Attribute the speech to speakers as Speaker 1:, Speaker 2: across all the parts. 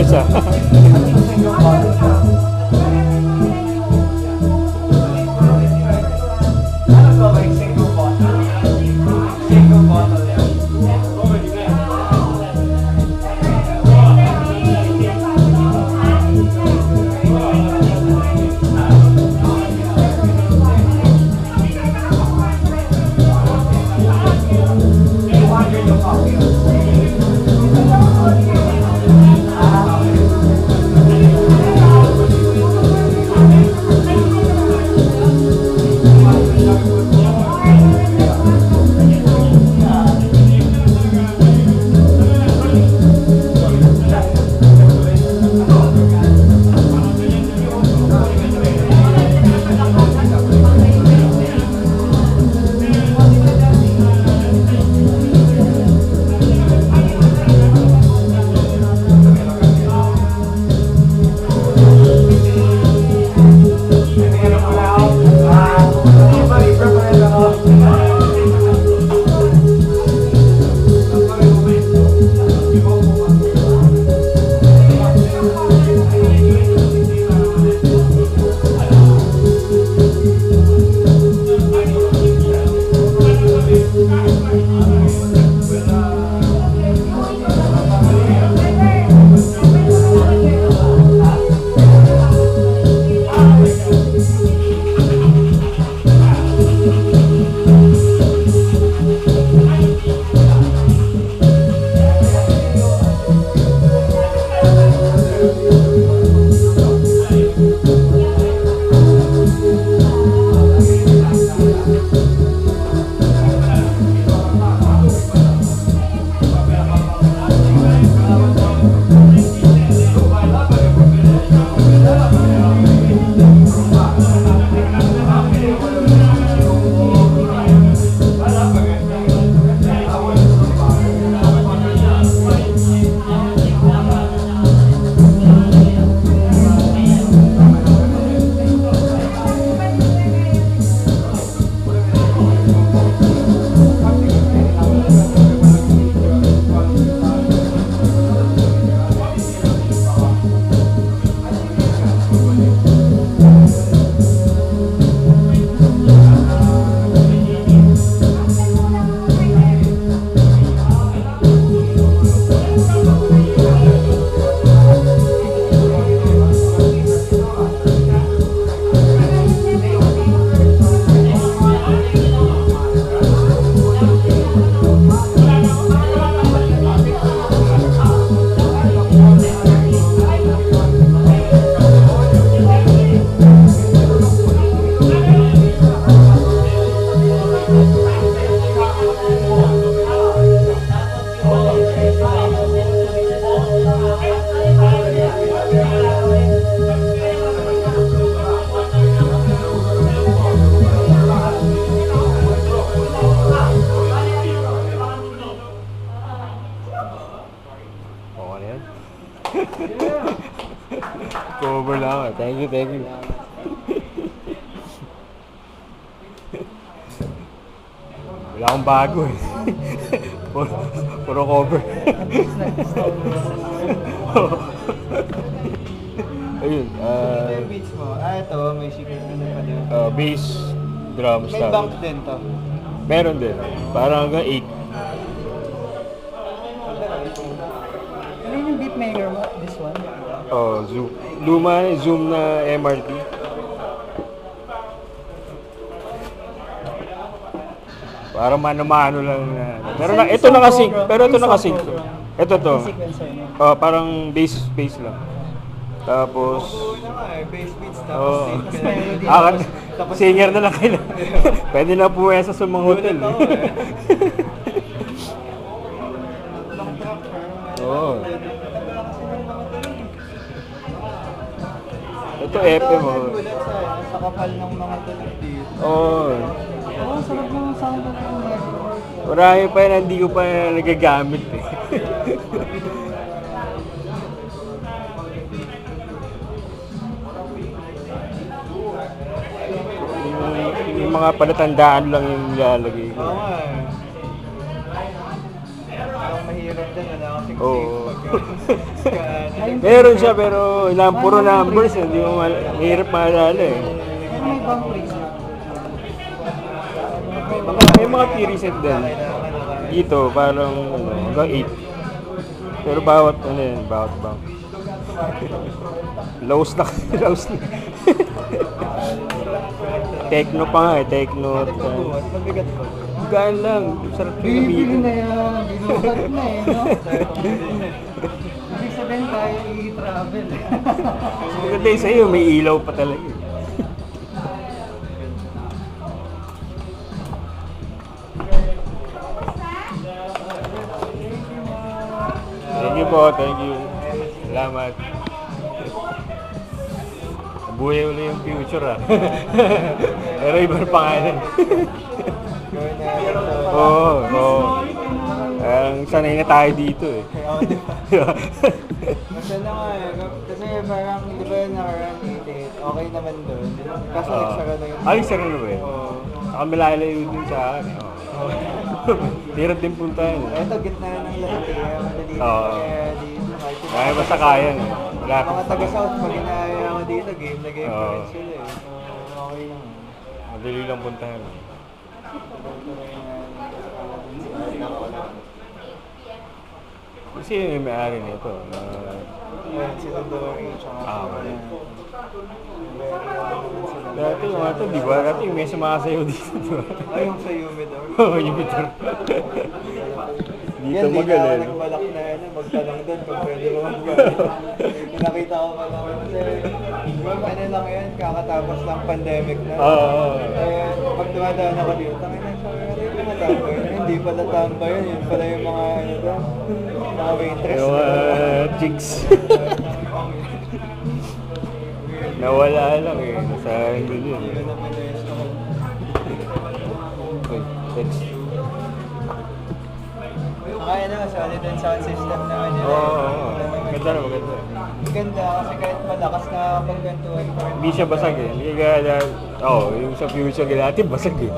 Speaker 1: isa. Cover lang ah. Thank you, thank you. Wala akong bago eh. Puro cover. Ayun,
Speaker 2: beats mo. Ito, may secret na pa din.
Speaker 1: bass, drums,
Speaker 2: May bank din to.
Speaker 1: meron din. Parang hanggang 8.
Speaker 2: Ano yung beatmaker mo? This one?
Speaker 1: Oh, Zoom. Luma, Zoom na MRT. Parang mano-mano lang na. Pero na, ito nakasync. Pero ito nakasync. Ito to.
Speaker 2: Sequencer niya.
Speaker 1: Oh, parang bass lang. Tapos
Speaker 2: Bass beats
Speaker 1: oh,
Speaker 2: tapos melody.
Speaker 1: tapos singer na lang kayo. Pwede na puwesa sa mga hotel. Oh. Ito FM mo.
Speaker 2: Sa kapal ng mga tunog dito.
Speaker 1: Oh.
Speaker 2: Oo, sarap ng sound ng mga.
Speaker 1: Marami pa yan, hindi ko pa nagagamit eh. yung mga palatandaan lang yung nilalagay ko.
Speaker 2: Oo nga eh. Parang mahirap
Speaker 3: hirap din, wala kasing
Speaker 1: Oo.
Speaker 3: safe.
Speaker 1: Meron siya pero ilang puro numbers, hindi mo mahirap maalala eh.
Speaker 2: Pero may ibang price.
Speaker 1: May mga T-reset din. Dito, parang hanggang 8. Pero bawat bawat bank. Lows na, lows na. Techno pa nga eh, Techno.
Speaker 3: Mabigat ko.
Speaker 1: Gaan lang, sarap yung
Speaker 2: Bibili
Speaker 1: gamitin.
Speaker 2: na yan. Binukat na eh, no? Ibig sabihin tayo i-travel.
Speaker 1: Maganda yung sa'yo, may ilaw pa talaga eh. Thank you po, thank you. Salamat. Buhay ulit yung future ah. Pero iba na pangalan.
Speaker 3: Gawin natin to.
Speaker 1: Oo, oo. Ang sanay na tayo dito eh.
Speaker 3: Masaya nga eh. Kasi parang, di ba nakarang date, okay naman doon. Kaso nagsara na yung...
Speaker 1: Ay, sara na ba yun?
Speaker 3: Oo.
Speaker 1: Saka malalayo din sa akin. Oo. Hirap din puntahan.
Speaker 3: Ito, gitna ng lahat eh. Madali
Speaker 1: Oo.
Speaker 3: kaya dito. Kahit yung
Speaker 1: Kaya basta kaya. Malapit.
Speaker 3: mga taga-south, pag inaya ko dito, game na game pa
Speaker 1: Oo.
Speaker 3: rin sila eh. So, okay lang.
Speaker 1: Madali lang puntahan. Kasi yun yung may-ari nito.
Speaker 3: Ayan, sila Dory, tsaka
Speaker 1: Okay.
Speaker 3: sila.
Speaker 1: Dati yung ato, di ba? Dati yung may sumasayaw dito, di ba?
Speaker 3: Ay, yung sa Humidor.
Speaker 1: Oo, yung bitter. Dito
Speaker 3: Yan, di na ako
Speaker 1: magaling.
Speaker 3: nagbalak na magtanong doon kung pwede mo magbayad. Nakita ko pa lang kasi, ano lang yan, kakatapos lang pandemic na.
Speaker 1: Oo.
Speaker 3: Kaya pag dumadaan ako dito, tangin na sabi ko, hindi mga tambay yun. Hindi pala tambay yun, yun pala yung mga ano doon, mga waitress.
Speaker 1: Yung chicks. Nawala lang eh. Sa hindi yun.
Speaker 3: Hindi ko na pinuesto ko.
Speaker 1: Uy, text.
Speaker 3: Saka ano, solid ang sound system naman yun.
Speaker 1: Oo. Ganda na, maganda.
Speaker 3: Ganda kasi kahit malakas na pagkantuhan ko.
Speaker 1: Hindi siya basag eh. Hindi kaya, yung sa future natin basag eh.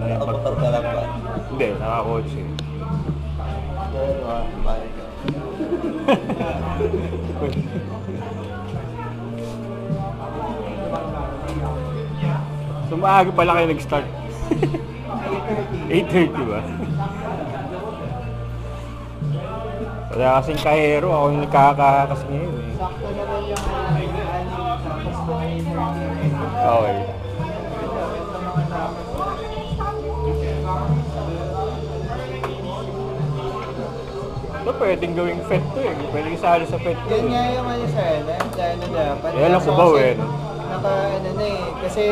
Speaker 3: Nakamotor ka lang ba?
Speaker 1: Hindi, nakakotse. So maaga pala kayo nag-start. 8:30 ba? Wala kasing kahero, ako yung nagkakakas ngayon eh.
Speaker 3: Sakto naman yung tapos
Speaker 1: Okay. Ito pwedeng gawing fet to eh. Pwedeng isali sa fet to
Speaker 3: Yan
Speaker 1: eh.
Speaker 3: nga yung ano sa LM, dahil na dapat.
Speaker 1: Yan ang
Speaker 3: Kaso
Speaker 1: kubaw
Speaker 3: kasi
Speaker 1: eh, no?
Speaker 3: Naka ano na eh, kasi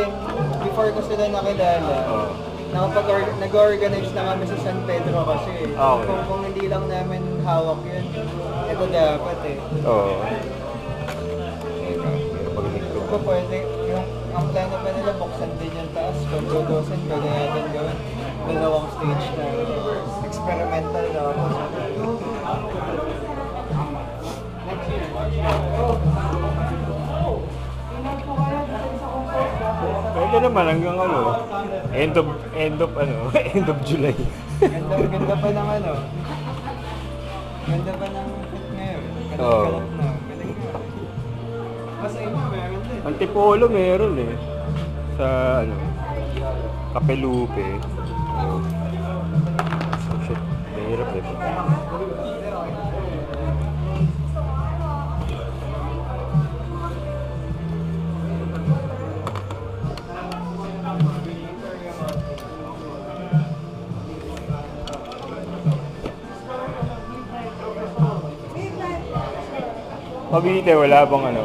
Speaker 3: before ko sila nakilala,
Speaker 1: Oo.
Speaker 3: nag-organize na kami sa San Pedro kasi.
Speaker 1: Okay.
Speaker 3: Kung hindi lang namin hawak yun, ito dapat eh.
Speaker 1: Oo. Pag-micro.
Speaker 3: Kung pwede, ang plano pa nila, buksan din yung taas. Kung dodosin, pwede natin gawin. Dalawang stage na experimental na ako.
Speaker 1: Pwede naman hanggang end of end of July.
Speaker 3: Ganda pa ng ano. Ganda pa ng fit ngayon.
Speaker 1: Oo.
Speaker 3: Kalat na. Galing na. Basta inyo, meron din.
Speaker 1: Antipolo meron eh. Sa Kapelupe. Oh shit, mahirap eh. Mabite, wala bang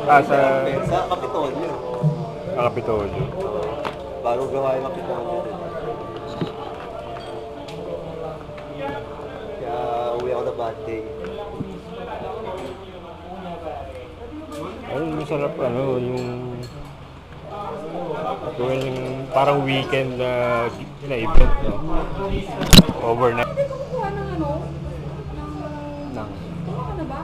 Speaker 1: sa sa
Speaker 3: Sa Kapitolyo.
Speaker 1: Kapitolyo.
Speaker 3: Bago gawa yung Kapitolyo din. Kaya uwi ako na bad day.
Speaker 1: Ayun, masarap yung gawin yung parang weekend na event, no? Overnight. Nang.
Speaker 2: Ano ba?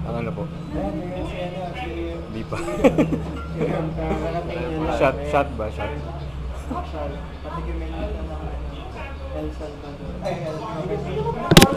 Speaker 1: Ang ano po?
Speaker 3: Ayan, yung si ano, si...
Speaker 1: Di pa.
Speaker 3: Yung karating yun lang.
Speaker 1: Shot ba? Shot?
Speaker 3: Patikimin natin ng El Salvador. Ay, El Salvador.